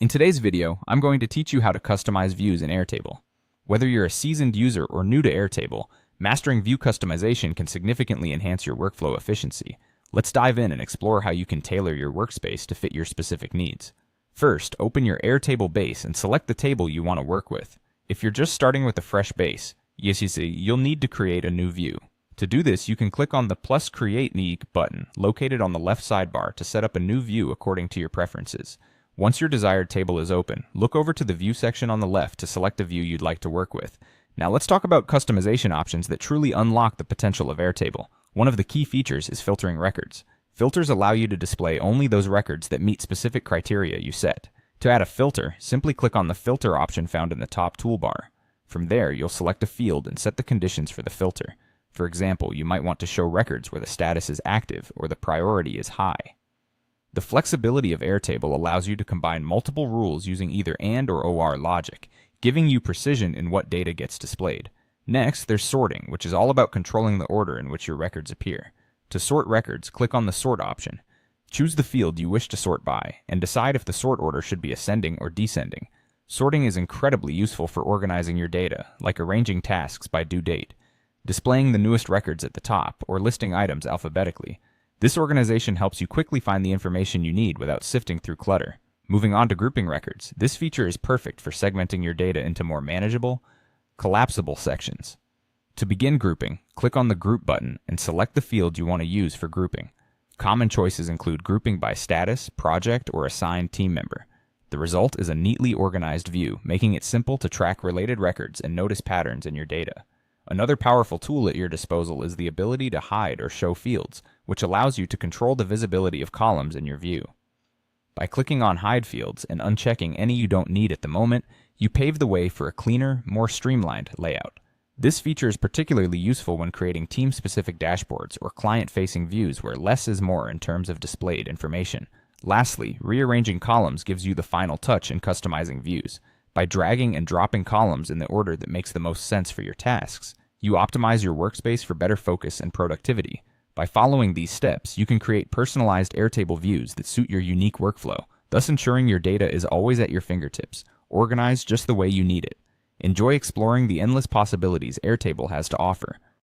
In today's video, I'm going to teach you how to customize views in Airtable. Whether you're a seasoned user or new to Airtable, mastering view customization can significantly enhance your workflow efficiency. Let's dive in and explore how you can tailor your workspace to fit your specific needs. First, open your Airtable base and select the table you want to work with. If you're just starting with a fresh base, you'll need to create a new view. To do this, you can click on the plus Create New button located on the left sidebar to set up a new view according to your preferences. Once your desired table is open, look over to the View section on the left to select a view you'd like to work with. Now let's talk about customization options that truly unlock the potential of Airtable. One of the key features is filtering records. Filters allow you to display only those records that meet specific criteria you set. To add a filter, simply click on the Filter option found in the top toolbar. From there, you'll select a field and set the conditions for the filter. For example, you might want to show records where the status is active or the priority is high. The flexibility of Airtable allows you to combine multiple rules using either AND or OR logic, giving you precision in what data gets displayed. Next, there's sorting, which is all about controlling the order in which your records appear. To sort records, click on the Sort option. Choose the field you wish to sort by, and decide if the sort order should be ascending or descending. Sorting is incredibly useful for organizing your data, like arranging tasks by due date, displaying the newest records at the top, or listing items alphabetically. This organization helps you quickly find the information you need without sifting through clutter. Moving on to grouping records, this feature is perfect for segmenting your data into more manageable, collapsible sections. To begin grouping, click on the Group button and select the field you want to use for grouping. Common choices include grouping by status, project, or assigned team member. The result is a neatly organized view, making it simple to track related records and notice patterns in your data. Another powerful tool at your disposal is the ability to hide or show fields, which allows you to control the visibility of columns in your view. By clicking on Hide Fields and unchecking any you don't need at the moment, you pave the way for a cleaner, more streamlined layout. This feature is particularly useful when creating team-specific dashboards or client-facing views where less is more in terms of displayed information. Lastly, rearranging columns gives you the final touch in customizing views. By dragging and dropping columns in the order that makes the most sense for your tasks, you optimize your workspace for better focus and productivity. By following these steps, you can create personalized Airtable views that suit your unique workflow, thus ensuring your data is always at your fingertips, organized just the way you need it. Enjoy exploring the endless possibilities Airtable has to offer.